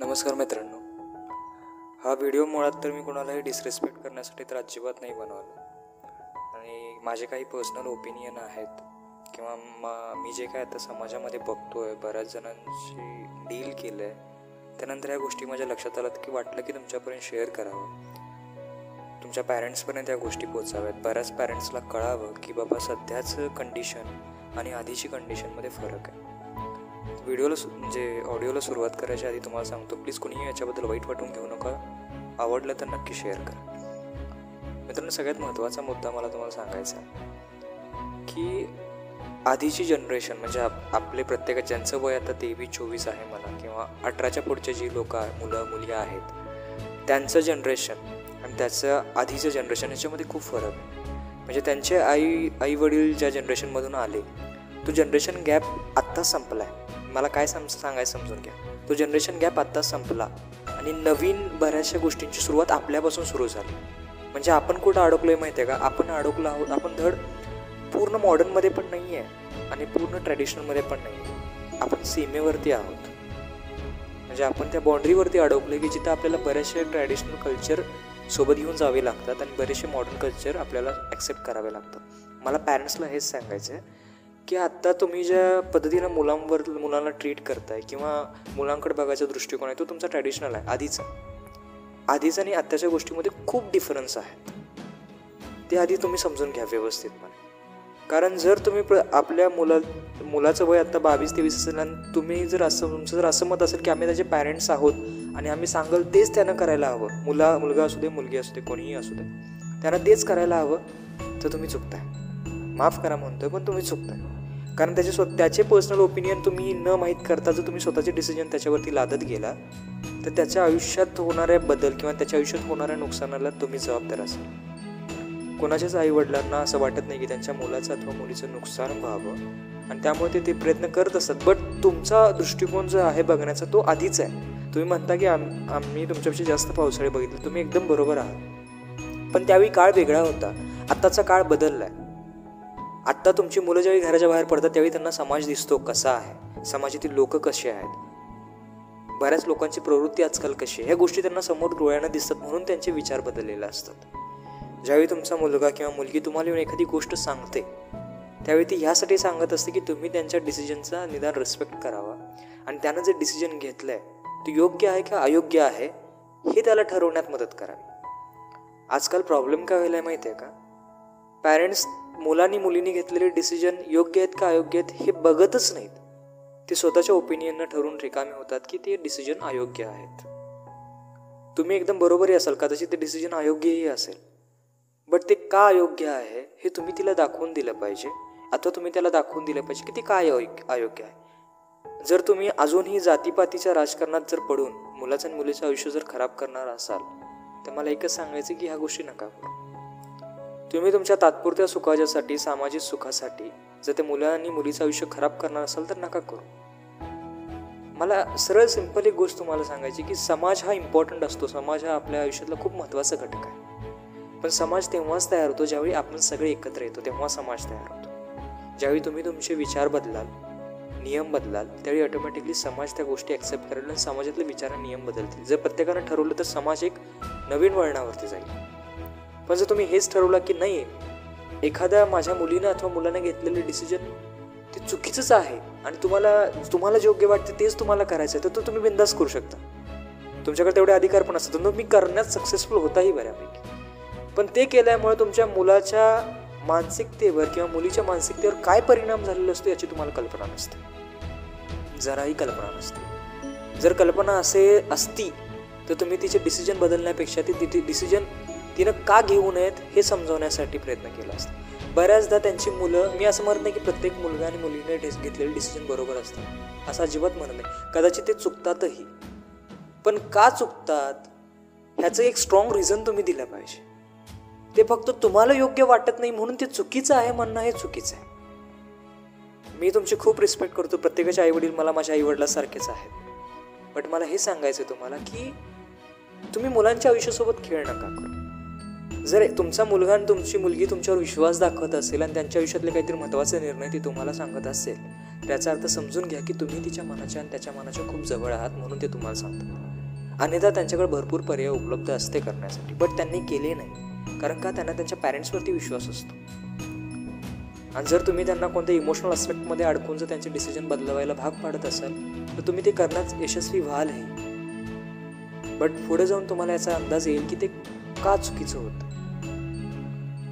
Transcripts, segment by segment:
नमस्कार मित्रांनो, हा व्हिडिओ मुळात तर मी कोणालाही डिसरेस्पेक्ट करण्यासाठी तर अजिबात नाही बनवला आणि माझे काही पर्सनल ओपिनियन आहेत किंवा मी जे काय आता समाजामध्ये बघतो आहे, बऱ्याच जणांशी डील केलं आहे, त्यानंतर ह्या गोष्टी माझ्या लक्षात आल्यात की वाटलं की तुमच्यापर्यंत शेअर करावं, तुमच्या पॅरेंट्सपर्यंत त्या गोष्टी पोचाव्यात. बऱ्याच पॅरेंट्सला कळावं की बाबा सध्याचं कंडिशन आणि आधीची कंडिशनमध्ये फरक आहे. व्हिडिओला ऑडिओला सुरुवात करायच्या आधी तुम्हाला सांगतो, प्लीज कोणीही याच्याबद्दल वाईट वाटून घेऊ नका. आवडलं तर नक्की शेअर करा. मित्रांनो, सगळ्यात महत्त्वाचा मुद्दा मला तुम्हाला सांगायचा आहे की आधीची जनरेशन म्हणजे आपले प्रत्येक ज्यांचं वय आता 23-24 आहे मला, किंवा 18च्या पुढचे जी मुलं मुली आहेत, त्यांचं जनरेशन आणि त्याचं आधीचं जनरेशन याच्यामध्ये खूप फरक आहे. म्हणजे त्यांचे आई वडील ज्या जनरेशनमधून आले, तो जनरेशन गॅप आत्ताच संपला आहे. मला काय सांगायचं समजून घ्या. तो जनरेशन गॅप आत्ताच संपला आणि नवीन बऱ्याचशा गोष्टींची सुरुवात आपल्यापासून सुरू झाली. म्हणजे आपण कुठं अडकलो आहे माहिती आहे का? आपण अडकलो आहोत. आपण धड पूर्ण मॉडर्नमध्ये पण नाही आहे आणि पूर्ण ट्रॅडिशनलमध्ये पण नाही आहे. आपण सीमेवरती आहोत. म्हणजे आपण त्या बाउंड्रीवरती अडकलो की जिथं आपल्याला बरेचसे ट्रॅडिशनल कल्चर सोबत घेऊन जावे लागतात आणि बरेचसे मॉडर्न कल्चर आपल्याला ॲक्सेप्ट करावे लागतात. मला पॅरेंट्सला हेच सांगायचं आहे की आत्ता तुम्ही ज्या पद्धतीनं मुलांना ट्रीट करताय किंवा मुलांकडे बघायचा दृष्टिकोन आहे, तो तुमचा ट्रॅडिशनल आहे. आधीचा आणि आत्ताच्या गोष्टीमध्ये खूप डिफरन्स आहेत. ते आधी तुम्ही समजून घ्या व्यवस्थितपणे. कारण जर तुम्ही आपल्या मुलाचं वय आत्ता 22-23 असेल आणि तुम्ही तुमचं जर असं मत असेल की आम्ही त्याचे पॅरेंट्स आहोत आणि आम्ही सांगल तेच त्यानं करायला हवं, मुलगा असू दे, मुलगी असू दे, कोणीही असू दे, त्यानं तेच करायला हवं, तर तुम्ही चुकताय. माफ करा म्हणतोय, पण तुम्ही चुकताय. कारण त्याचे पर्सनल ओपिनियन तुम्ही न माहीत करता जर तुम्ही स्वतःचे डिसिजन त्याच्यावरती लादत गेला तर त्याच्या आयुष्यात होणाऱ्या बदल किंवा त्याच्या आयुष्यात होणाऱ्या नुकसानाला तुम्ही जबाबदार असाल. कोणाच्याच आईवडिलांना असं वाटत नाही की त्यांच्या मुलाचं अथवा मुलीचं नुकसान व्हावं आणि त्यामुळे ते प्रयत्न करत असतात. बट तुमचा दृष्टिकोन जो आहे बघण्याचा तो आधीच आहे. तुम्ही म्हणता की आम्ही तुमच्यापेक्षा जास्त पावसाळे बघितले. तुम्ही एकदम बरोबर आहात. पण त्यावेळी काळ वेगळा होता. आत्ताचा काळ बदलला आहे. आत्ता तुमची मुलं ज्यावेळी घराच्या बाहेर पडतात त्यावेळी त्यांना समाज दिसतो कसा आहे, समाजातील लोक कसे आहेत, बऱ्याच लोकांची प्रवृत्ती आजकाल कशी आहे, ह्या गोष्टी त्यांना समोर डोळ्यानं दिसतात. म्हणून त्यांचे विचार बदललेले असतात. ज्यावेळी तुमचा मुलगा किंवा मुलगी तुम्हाला येऊन एखादी गोष्ट सांगते त्यावेळी ती ह्यासाठी सांगत असते की तुम्ही त्यांच्या डिसिजनचा निदान रिस्पेक्ट करावा आणि त्यानं जे डिसिजन घेतलं आहे ते योग्य आहे का अयोग्य आहे हे त्याला ठरवण्यात मदत करावी. आजकाल प्रॉब्लेम काय व्हायला माहिती आहे का? पॅरेंट्स मुलांनी मुलींनी घेतलेले डिसिजन योग्य आहेत का अयोग्य आहेत हे बघतच नाहीत. ते स्वतःच्या ओपिनियननं ठरवून रिकामे होतात की ते डिसिजन अयोग्य आहेत. तुम्ही एकदम बरोबरही असाल, कदाचित ते डिसिजन अयोग्यही असेल, बट ते का अयोग्य आहे हे तुम्ही तिला दाखवून दिलं पाहिजे अथवा तुम्ही त्याला दाखवून दिलं पाहिजे की ते काय अयोग्य आहे. जर तुम्ही अजूनही जातीपातीच्या राजकारणात जर पडून मुलाचं आणि मुलीचं आयुष्य जर खराब करणार असाल तर मला एकच सांगायचं की ह्या गोष्टी नका करू. तुम्ही तुमच्या तात्पुरत्या सुखाच्यासाठी, सामाजिक सुखासाठी जर ते मुलं आणि मुलीचं आयुष्य खराब करणार असाल तर नका करू. मला सरळ सिंपल एक गोष्ट तुम्हाला सांगायची की समाज हा इम्पॉर्टंट असतो. समाज हा आपल्या आयुष्यातला खूप महत्त्वाचा घटक आहे. पण समाज तेव्हाच तयार होतो ज्यावेळी आपण सगळे एकत्र येतो, तेव्हा समाज तयार होतो. ज्यावेळी तुम्ही तुमचे विचार बदलाल, नियम बदलाल, त्यावेळी ऑटोमॅटिकली समाज त्या गोष्टी ॲक्सेप्ट करेल आणि समाजातले विचार आणि नियम बदलतील. जर प्रत्येकानं ठरवलं तर समाज एक नवीन वळणावरती जाईल. पण जर तुम्ही हेच ठरवलं की नाही, एखाद्या माझ्या मुलीनं अथवा मुलानं घेतलेले डिसिजन ते चुकीचंच आहे आणि तुम्हाला जे योग्य वाटते तेच तुम्हाला करायचं आहे, तर तुम्ही बिंदास करू शकता. तुमच्याकडे तेवढे अधिकार पण असतात. तुम्ही करण्यात सक्सेसफुल होताही बऱ्यापैकी. पण ते केल्यामुळे तुमच्या मुलाच्या मानसिकतेवर किंवा मुलीच्या मानसिकतेवर काय परिणाम झालेला असतो याची तुम्हाला कल्पना नसते, जराही कल्पना नसते. जर कल्पना असती तर तुम्ही तिचे डिसिजन बदलण्यापेक्षा ती डिसिजन तिनं का घेऊ नयेत हे समजवण्यासाठी प्रयत्न केला असता. बऱ्याचदा त्यांची मुलं, मी असं म्हणत नाही की प्रत्येक मुलगा आणि मुलीने घेतलेले डिसिजन बरोबर असतात, असं अजिबात म्हणत नाही. कदाचित ते चुकतातही, पण का चुकतात ह्याचं एक स्ट्रॉंग रिझन तुम्ही दिलं पाहिजे. ते फक्त तुम्हाला योग्य वाटत नाही म्हणून ते चुकीचं आहे म्हणणं हे चुकीचं आहे. मी तुमची खूप रिस्पेक्ट करतो. प्रत्येकाचे आईवडील मला माझ्या आईवडिलांसारखेच आहेत. बट मला हे सांगायचं आहे तुम्हाला की तुम्ही मुलांच्या आयुष्यासोबत खेळ नका करू. जर तुमचा मुलगा आणि तुमची मुलगी तुमच्यावर विश्वास दाखवत असेल आणि त्यांच्या आयुष्यातले काहीतरी महत्त्वाचे निर्णय ती तुम्हाला सांगत असेल, त्याचा अर्थ समजून घ्या की तुम्ही तिच्या मनाच्या आणि त्याच्या मनाच्या खूप जवळ आहात म्हणून ते तुम्हाला सांगतात. अन्यथा त्यांच्याकडे भरपूर पर्याय उपलब्ध असते करण्यासाठी, बट त्यांनी केले नाही. कारण का? त्यांना त्यांच्या पॅरेंट्सवरती विश्वास असतो. आणि जर तुम्ही त्यांना कोणत्या इमोशनल अस्पेक्टमध्ये अडकून जर त्यांचे डिसिजन बदलवायला भाग पाडत असाल तर तुम्ही ते करण्यात यशस्वी व्हाल हे. बट पुढे जाऊन तुम्हाला याचा अंदाज येईल की ते का चुकीचं होतं.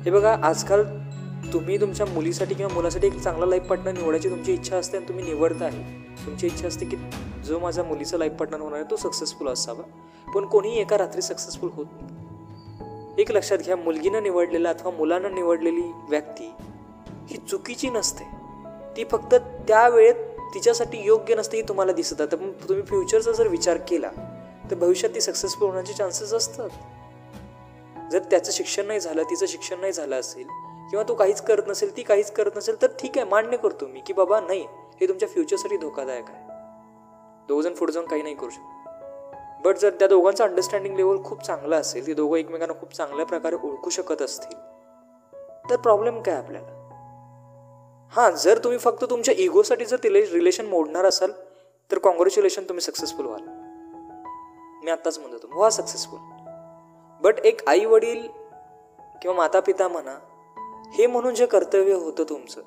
हे बघा, आजकाल तुम्ही तुमच्या मुलीसाठी किंवा मुलासाठी एक चांगला लाईफ पार्टनर निवडायची तुमची इच्छा असते आणि तुम्ही निवडता आहे. तुमची इच्छा असते की जो माझा मुलीचा लाईफ पार्टनर होणार आहे तो सक्सेसफुल असावा. पण कोणीही एका रात्री सक्सेसफुल होत नाही. एक लक्षात घ्या, मुलगीनं निवडलेला अथवा मुलानं निवडलेली व्यक्ती ही चुकीची नसते. ती फक्त त्या वेळेत तिच्यासाठी योग्य नसते हे तुम्हाला दिसत आहे. पण तुम्ही फ्युचरचा जर विचार केला तर भविष्यात ती सक्सेसफुल होण्याचे चान्सेस असतात. जर त्याचं शिक्षण नाही झालं, तिचं शिक्षण नाही झालं असेल किंवा तो काहीच करत नसेल, ती काहीच करत नसेल, तर ठीक आहे, मान्य करतो मी की बाबा नाही, हे तुमच्या फ्युचरसाठी धोकादायक आहे. दोघंजण पुढे जाऊन काही नाही करू शकत. बट जर त्या दोघांचं अंडरस्टँडिंग लेवल खूप चांगलं असेल, ते दोघं एकमेकांना खूप चांगल्या प्रकारे ओळखू शकत असतील, तर प्रॉब्लेम काय आपल्याला? हां, जर तुम्ही फक्त तुमच्या इगोसाठी जर ते रिलेशन मोडणार असाल तर कॉंग्रॅच्युलेशन, तुम्ही सक्सेसफुल व्हाल. मी आत्ताच म्हणतो तुम्ही व्हा सक्सेसफुल. बट एक आई वडील किंवा माता पिता म्हणा, हे म्हणून जे कर्तव्य होतं तुमचं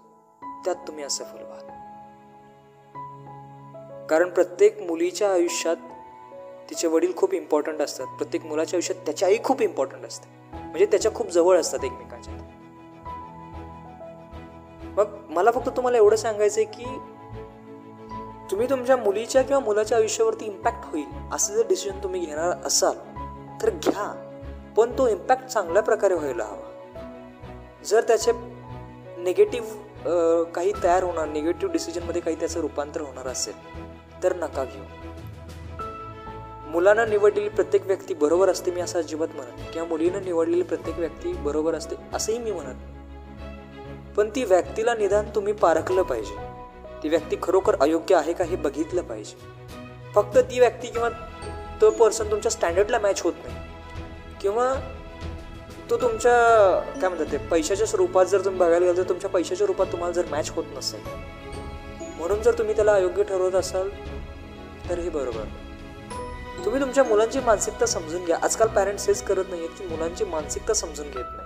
त्यात तुम्ही असफल व्हाल. कारण प्रत्येक मुलीच्या आयुष्यात तिचे वडील खूप इम्पॉर्टंट असतात. प्रत्येक मुलाच्या आयुष्यात त्याची आई खूप इम्पॉर्टंट असते, म्हणजे त्याच्या खूप जवळ असतात एकमेकांच्या. मग मला फक्त तुम्हाला एवढं सांगायचं आहे की तुम्ही तुमच्या मुलीच्या किंवा मुलाच्या आयुष्यावरती इम्पॅक्ट होईल असं जर डिसिजन तुम्ही घेणार असाल तर घ्या, पण तो इम्पॅक्ट चांगल्या प्रकारे व्हायला हवा. जर त्याचे निगेटिव्ह काही तयार होणार, निगेटिव्ह डिसिजनमध्ये काही त्याचं रूपांतर होणार असेल तर नका घेऊ. मुलानं निवडलेली प्रत्येक व्यक्ती बरोबर असते मी असं अजिबात म्हणत, किंवा मुलीनं निवडलेली प्रत्येक व्यक्ती बरोबर असते असंही मी म्हणत. पण ती व्यक्तीला निदान तुम्ही पारखलं पाहिजे. ती व्यक्ती खरोखर अयोग्य आहे का हे बघितलं पाहिजे. फक्त ती व्यक्ती किंवा तो पर्सन तुमच्या स्टँडर्डला मॅच होत नाही, किंवा तो तुमच्या काय म्हणतात ते पैशाच्या स्वरूपात जर तुम्ही बघायला गेलं तर तुमच्या पैशाच्या रूपात तुम्हाला जर मॅच होत नसेल, म्हणून जर तुम्ही त्याला अयोग्य ठरवत असाल तर हे बरोबर. तुम्ही तुमच्या मुलांची मानसिकता समजून घ्या. आजकाल पॅरेंट्स हेच करत नाही आहेत की मुलांची मानसिकता समजून घेत नाही.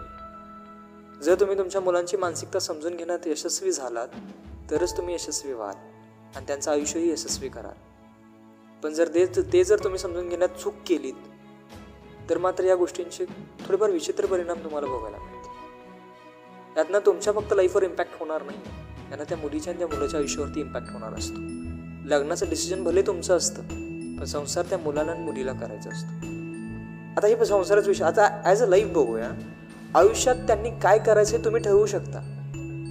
जर तुम्ही तुमच्या मुलांची मानसिकता समजून घेण्यात यशस्वी झालात तरच तुम्ही यशस्वी व्हाल आणि त्यांचं आयुष्यही यशस्वी कराल. पण जर ते जर तुम्ही समजून घेण्यात चूक केलीत तर मात्र या गोष्टींचे थोडेफार विचित्र परिणाम तुम्हाला भोगायला मिळतील. यातनं तुमच्या फक्त लाईफवर इम्पॅक्ट होणार नाही, यांना त्या मुलीच्या आणि त्या मुलाच्या आयुष्यावरती इम्पॅक्ट होणार असतो. लग्नाचं डिसिजन भले तुमचं असतं, पण संसार त्या मुलाला आणि मुलीला करायचा असतो. आता हे संसाराचा विषय, आता ॲज अ लाईफ बघूया. आयुष्यात त्यांनी काय करायचं हे तुम्ही ठरवू शकता,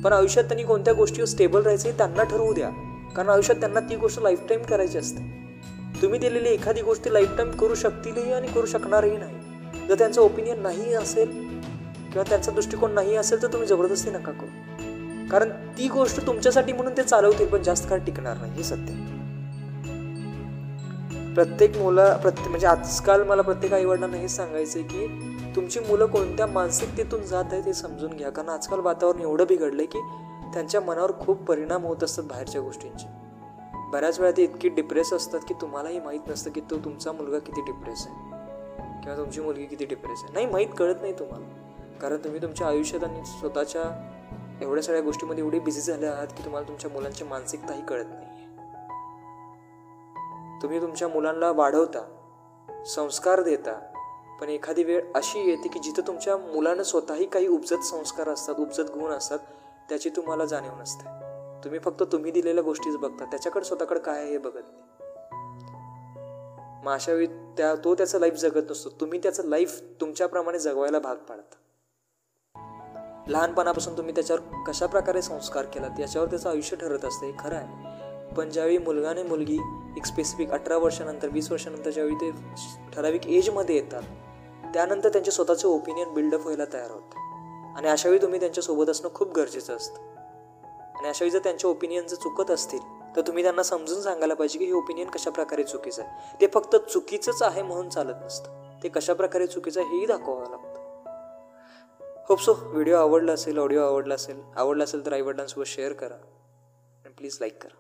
पण आयुष्यात त्यांनी कोणत्या गोष्टीवर स्टेबल राहायचं हे त्यांना ठरवू द्या. कारण आयुष्यात त्यांना ती गोष्ट लाईफ टाईम करायची असते. तुम्ही दिलेली एखादी गोष्ट लाईफ टाईम करू शकतीलही आणि करू शकणारही नाही. जर त्यांचं ओपिनियन नाही असेल किंवा त्यांचा दृष्टिकोन नाही असेल तर तुम्ही जबरदस्ती नका करू. कारण ती गोष्ट तुमच्यासाठी म्हणून ते चालवतील, पण जास्त काळ टिकणार नाही, हे सत्य. प्रत्येक म्हणजे आजकाल मला प्रत्येक आईवडिलांना हेच सांगायचं की तुमची मुलं कोणत्या मानसिकतेतून जात आहेत हे समजून घ्या. कारण आजकाल वातावरण एवढं बिघडलंय की त्यांच्या मनावर खूप परिणाम होत असतात बाहेरच्या गोष्टींचे. बऱ्याच वेळा ते इतकी डिप्रेस असतात की तुम्हालाही माहीत नसतं की तो तुमचा मुलगा किती डिप्रेस आहे किंवा तुमची मुलगी किती डिप्रेस आहे. नाही माहीत, कळत नाही तुम्हाला. कारण तुम्ही तुमच्या आयुष्यात आणि स्वतःच्या एवढ्या सगळ्या गोष्टींमध्ये एवढे बिझी झाले आहात की तुम्हाला तुमच्या मुलांची मानसिकताही कळत नाही आहे. तुम्ही तुमच्या मुलांना वाढवता, संस्कार देता, पण एखादी वेळ अशी येते की जिथं तुमच्या मुलानं स्वतःही काही उपजत संस्कार असतात, उपजत गुण असतात, त्याची तुम्हाला जाणीव नसते. तुम्ही फक्त तुम्ही दिलेल्या गोष्टीच बघता, त्याच्याकडे स्वतःकडे काय आहे हे बघत नाही. मग अशा वेळी तो त्याचं लाईफ जगत नसतो, तुम्ही त्याचं लाईफ तुमच्याप्रमाणे जगवायला भाग पाडता. लहानपणापासून तुम्ही त्याच्यावर कशा प्रकारे संस्कार केलात याच्यावर त्याचं आयुष्य ठरत असतं, हे खरं आहे. पण ज्यावेळी मुलगा आणि मुलगी एक स्पेसिफिक 18 वर्षानंतर 20 वर्षानंतर ज्यावेळी ते ठराविक एजमध्ये येतात, त्यानंतर त्यांचे स्वतःचे ओपिनियन बिल्डअप व्हायला तयार होतं. आणि अशावेळी तुम्ही त्यांच्यासोबत असणं खूप गरजेचं असतं. आणि अशावेळी जर त्यांचे ओपिनियन जर चुकत असतील तर तुम्ही त्यांना समजून सांगायला पाहिजे की हे ओपिनियन कशा प्रकारे चुकीचं आहे. ते फक्त चुकीचंच आहे म्हणून चालत नसतं, ते कशा प्रकारे चुकीचं आहे हेही दाखवावं लागतं. होप सो व्हिडिओ आवडला असेल, ऑडिओ आवडला असेल तर आईवडिलांसोबत शेअर करा आणि प्लीज लाईक करा.